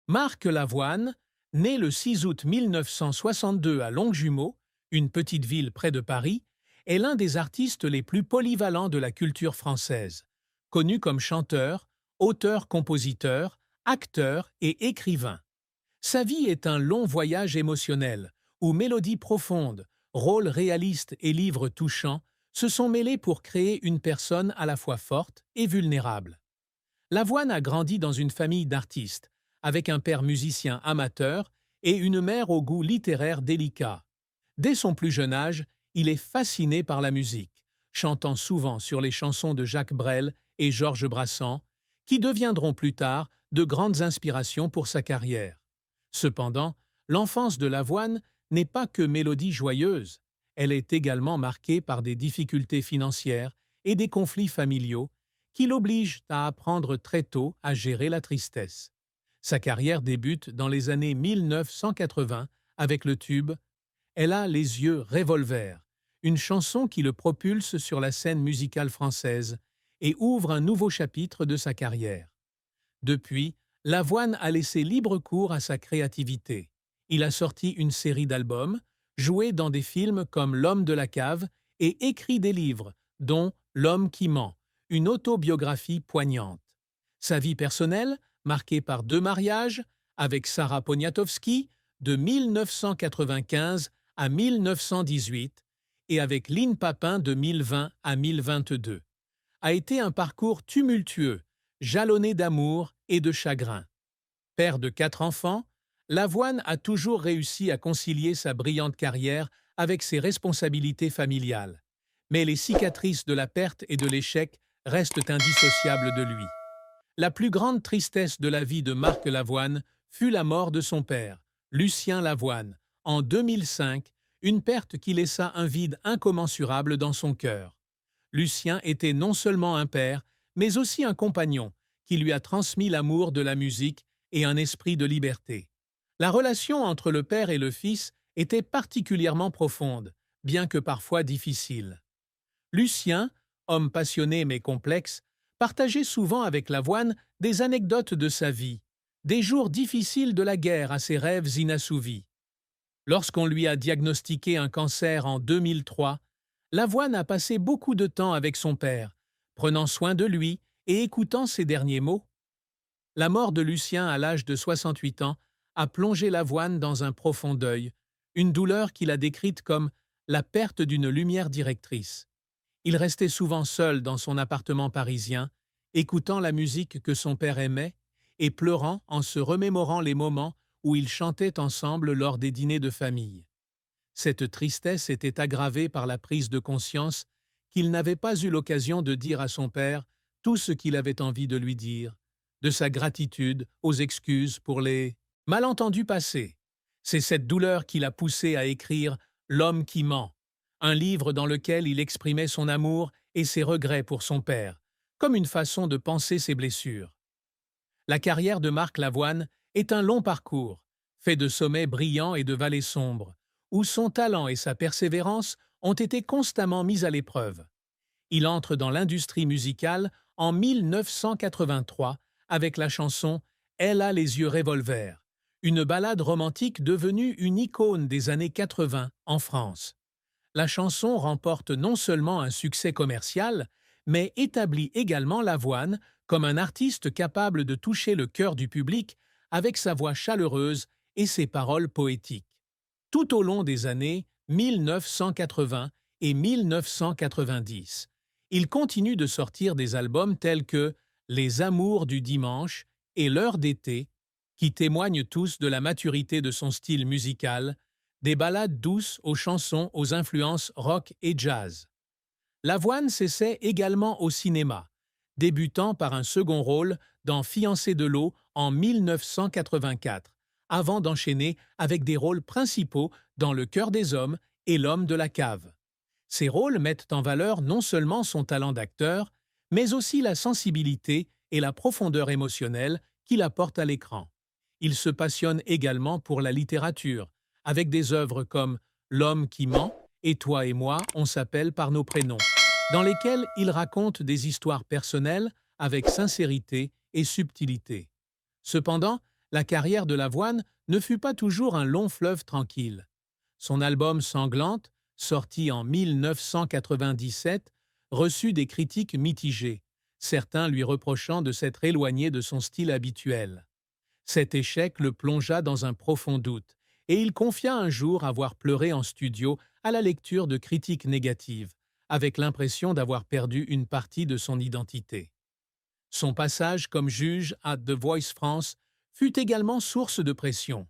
Marc Lavoine, né le 6 août 1962 à Longjumeau, une petite ville près de Paris, est l'un des artistes les plus polyvalents de la culture française, connu comme chanteur, auteur-compositeur, acteur et écrivain. Sa vie est un long voyage émotionnel, où mélodies profondes, rôles réalistes et livres touchants se sont mêlés pour créer une personne à la fois forte et vulnérable. Lavoine a grandi dans une famille d'artistes, avec un père musicien amateur et une mère au goût littéraire délicat. Dès son plus jeune âge, il est fasciné par la musique, chantant souvent sur les chansons de Jacques Brel et Georges Brassens, qui deviendront plus tard de grandes inspirations pour sa carrière. Cependant, l'enfance de Lavoine n'est pas que mélodie joyeuse, elle est également marquée par des difficultés financières et des conflits familiaux qui l'obligent à apprendre très tôt à gérer la tristesse. Sa carrière débute dans les années 1980 avec le tube Elle a les yeux revolver, une chanson qui le propulse sur la scène musicale française et ouvre un nouveau chapitre de sa carrière. Depuis, Lavoine a laissé libre cours à sa créativité. Il a sorti une série d'albums, joué dans des films comme L'homme de la cave et écrit des livres, dont L'homme qui ment, une autobiographie poignante. Sa vie personnelle, marquée par 2 mariages, avec Sarah Poniatowski, de 1995 à 1918, et avec Lynn Papin de 1020 à 1022, a été un parcours tumultueux, jalonné d'amour et de chagrin. Père de 4 enfants, Lavoine a toujours réussi à concilier sa brillante carrière avec ses responsabilités familiales. Mais les cicatrices de la perte et de l'échec restent indissociables de lui. La plus grande tristesse de la vie de Marc Lavoine fut la mort de son père, Lucien Lavoine, en 2005, une perte qui laissa un vide incommensurable dans son cœur. Lucien était non seulement un père, mais aussi un compagnon, qui lui a transmis l'amour de la musique et un esprit de liberté. La relation entre le père et le fils était particulièrement profonde, bien que parfois difficile. Lucien, homme passionné mais complexe, partageait souvent avec Lavoine des anecdotes de sa vie, des jours difficiles de la guerre à ses rêves inassouvis. Lorsqu'on lui a diagnostiqué un cancer en 2003, Lavoine a passé beaucoup de temps avec son père, prenant soin de lui et écoutant ses derniers mots. La mort de Lucien à l'âge de 68 ans a plongé Lavoine dans un profond deuil, une douleur qu'il a décrite comme la perte d'une lumière directrice. Il restait souvent seul dans son appartement parisien, écoutant la musique que son père aimait et pleurant en se remémorant les moments où ils chantaient ensemble lors des dîners de famille. Cette tristesse était aggravée par la prise de conscience qu'il n'avait pas eu l'occasion de dire à son père tout ce qu'il avait envie de lui dire, de sa gratitude aux excuses pour les malentendus passés. C'est cette douleur qui l'a poussé à écrire L'homme qui ment, un livre dans lequel il exprimait son amour et ses regrets pour son père, comme une façon de panser ses blessures. La carrière de Marc Lavoine est un long parcours, fait de sommets brillants et de vallées sombres, où son talent et sa persévérance ont été constamment mis à l'épreuve. Il entre dans l'industrie musicale en 1983 avec la chanson Elle a les yeux revolver, une ballade romantique devenue une icône des années 80 en France. La chanson remporte non seulement un succès commercial, mais établit également Lavoine comme un artiste capable de toucher le cœur du public avec sa voix chaleureuse et ses paroles poétiques. Tout au long des années 1980 et 1990, il continue de sortir des albums tels que Les Amours du dimanche et L'heure d'été, qui témoignent tous de la maturité de son style musical, des ballades douces aux chansons aux influences rock et jazz. Lavoine s'essaie également au cinéma, débutant par un second rôle dans Fiancé de l'eau en 1984, avant d'enchaîner avec des rôles principaux dans Le cœur des hommes et L'homme de la cave. Ces rôles mettent en valeur non seulement son talent d'acteur, mais aussi la sensibilité et la profondeur émotionnelle qu'il apporte à l'écran. Il se passionne également pour la littérature, avec des œuvres comme L'homme qui ment et Toi et moi, on s'appelle par nos prénoms, dans lesquelles il raconte des histoires personnelles avec sincérité et subtilité. Cependant, la carrière de Lavoine ne fut pas toujours un long fleuve tranquille. Son album Sanglante, sorti en 1997, reçut des critiques mitigées, certains lui reprochant de s'être éloigné de son style habituel. Cet échec le plongea dans un profond doute, et il confia un jour avoir pleuré en studio à la lecture de critiques négatives, avec l'impression d'avoir perdu une partie de son identité. Son passage comme juge à The Voice France fut également source de pression,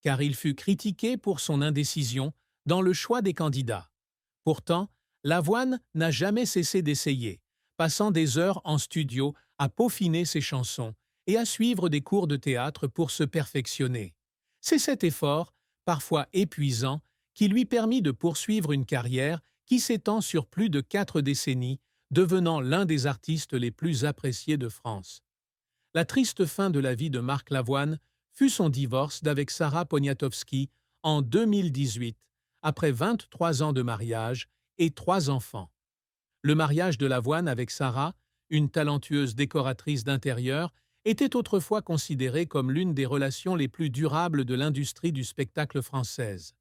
car il fut critiqué pour son indécision dans le choix des candidats. Pourtant, Lavoine n'a jamais cessé d'essayer, passant des heures en studio à peaufiner ses chansons et à suivre des cours de théâtre pour se perfectionner. C'est cet effort, parfois épuisant, qui lui permit de poursuivre une carrière qui s'étend sur plus de 4 décennies, devenant l'un des artistes les plus appréciés de France. La triste fin de la vie de Marc Lavoine fut son divorce d'avec Sarah Poniatowski en 2018, après 23 ans de mariage et 3 enfants. Le mariage de Lavoine avec Sarah, une talentueuse décoratrice d'intérieur, était autrefois considéré comme l'une des relations les plus durables de l'industrie du spectacle française.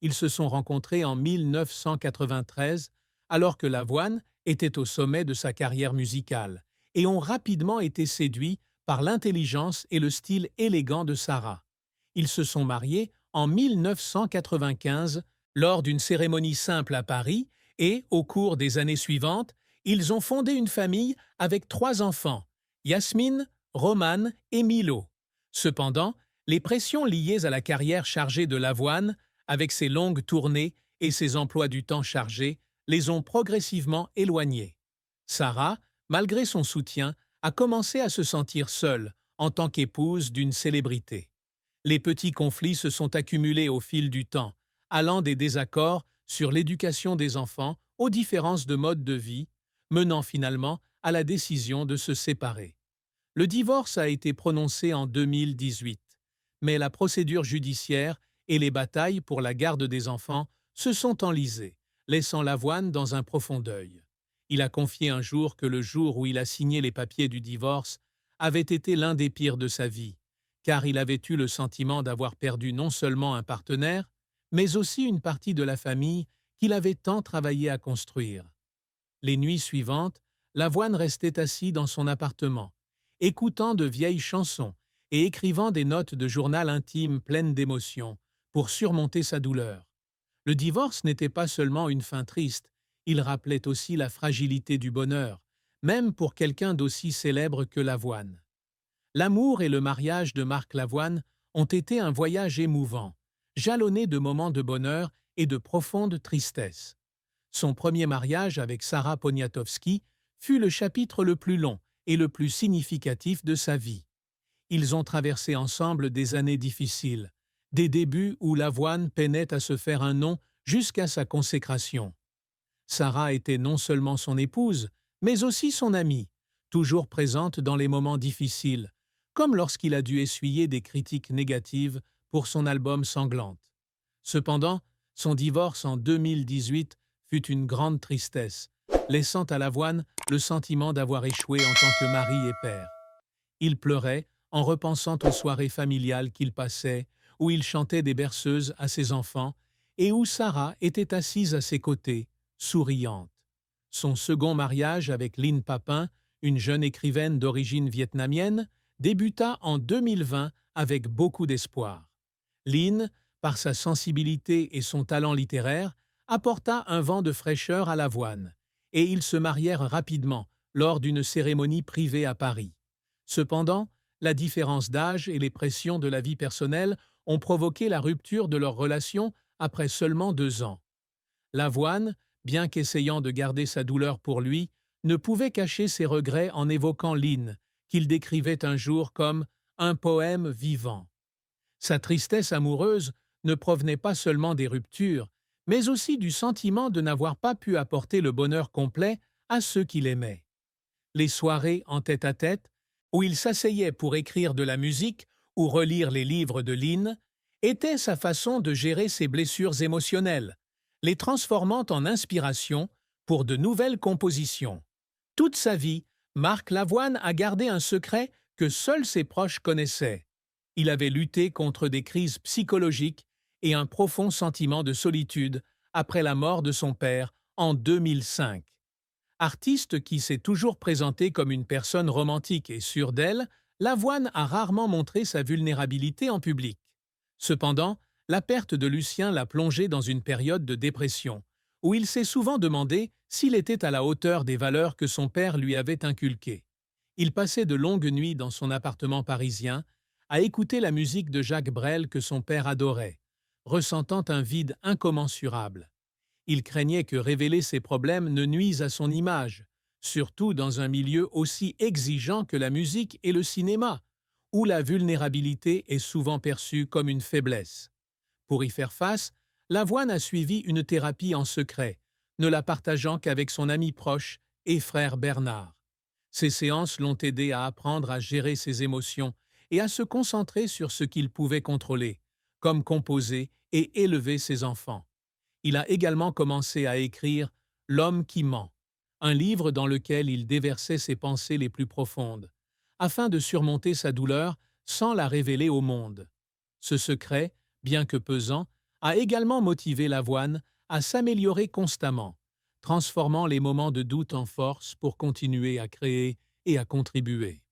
Ils se sont rencontrés en 1993, alors que Lavoine était au sommet de sa carrière musicale, et ont rapidement été séduits par l'intelligence et le style élégant de Sarah. Ils se sont mariés en 1995 lors d'une cérémonie simple à Paris et, au cours des années suivantes, ils ont fondé une famille avec 3 enfants, Yasmine, Romane et Milo. Cependant, les pressions liées à la carrière chargée de Lavoine, avec ses longues tournées et ses emplois du temps chargés, les ont progressivement éloignés. Sarah, malgré son soutien, a commencé à se sentir seule en tant qu'épouse d'une célébrité. Les petits conflits se sont accumulés au fil du temps, allant des désaccords sur l'éducation des enfants aux différences de mode de vie, menant finalement à la décision de se séparer. Le divorce a été prononcé en 2018, mais la procédure judiciaire et les batailles pour la garde des enfants se sont enlisées, laissant Lavoine dans un profond deuil. Il a confié un jour que le jour où il a signé les papiers du divorce avait été l'un des pires de sa vie, car il avait eu le sentiment d'avoir perdu non seulement un partenaire, mais aussi une partie de la famille qu'il avait tant travaillé à construire. Les nuits suivantes, Lavoine restait assis dans son appartement, écoutant de vieilles chansons et écrivant des notes de journal intime pleines d'émotions pour surmonter sa douleur. Le divorce n'était pas seulement une fin triste, il rappelait aussi la fragilité du bonheur, même pour quelqu'un d'aussi célèbre que Lavoine. L'amour et le mariage de Marc Lavoine ont été un voyage émouvant, jalonné de moments de bonheur et de profonde tristesse. Son premier mariage avec Sarah Poniatowski fut le chapitre le plus long et le plus significatif de sa vie. Ils ont traversé ensemble des années difficiles, des débuts où Lavoine peinait à se faire un nom jusqu'à sa consécration. Sarah était non seulement son épouse, mais aussi son amie, toujours présente dans les moments difficiles, comme lorsqu'il a dû essuyer des critiques négatives pour son album Sanglante. Cependant, son divorce en 2018 fut une grande tristesse, laissant à Lavoine le sentiment d'avoir échoué en tant que mari et père. Il pleurait en repensant aux soirées familiales qu'il passait, où il chantait des berceuses à ses enfants et où Sarah était assise à ses côtés, souriante. Son second mariage avec Lynn Papin, une jeune écrivaine d'origine vietnamienne, débuta en 2020 avec beaucoup d'espoir. Lynn, par sa sensibilité et son talent littéraire, apporta un vent de fraîcheur à Lavoine, et ils se marièrent rapidement lors d'une cérémonie privée à Paris. Cependant, la différence d'âge et les pressions de la vie personnelle ont provoqué la rupture de leur relation après seulement 2 ans. Lavoine, bien qu'essayant de garder sa douleur pour lui, ne pouvait cacher ses regrets en évoquant Lynn, qu'il décrivait un jour comme « un poème vivant ». Sa tristesse amoureuse ne provenait pas seulement des ruptures, mais aussi du sentiment de n'avoir pas pu apporter le bonheur complet à ceux qu'il aimait. Les soirées en tête-à-tête, où il s'asseyait pour écrire de la musique ou relire les livres de Lynn, étaient sa façon de gérer ses blessures émotionnelles, les transformant en inspiration pour de nouvelles compositions. Toute sa vie, Marc Lavoine a gardé un secret que seuls ses proches connaissaient. Il avait lutté contre des crises psychologiques et un profond sentiment de solitude après la mort de son père en 2005. Artiste qui s'est toujours présenté comme une personne romantique et sûre d'elle, Lavoine a rarement montré sa vulnérabilité en public. Cependant, la perte de Lucien l'a plongé dans une période de dépression, où il s'est souvent demandé s'il était à la hauteur des valeurs que son père lui avait inculquées. Il passait de longues nuits dans son appartement parisien, à écouter la musique de Jacques Brel que son père adorait, ressentant un vide incommensurable. Il craignait que révéler ses problèmes ne nuise à son image, surtout dans un milieu aussi exigeant que la musique et le cinéma, où la vulnérabilité est souvent perçue comme une faiblesse. Pour y faire face, Lavoine a suivi une thérapie en secret, ne la partageant qu'avec son ami proche et frère Bernard. Ces séances l'ont aidé à apprendre à gérer ses émotions et à se concentrer sur ce qu'il pouvait contrôler, comme composer et élever ses enfants. Il a également commencé à écrire L'homme qui ment, un livre dans lequel il déversait ses pensées les plus profondes, afin de surmonter sa douleur sans la révéler au monde. Ce secret, bien que pesant, a également motivé Lavoine à s'améliorer constamment, transformant les moments de doute en force pour continuer à créer et à contribuer.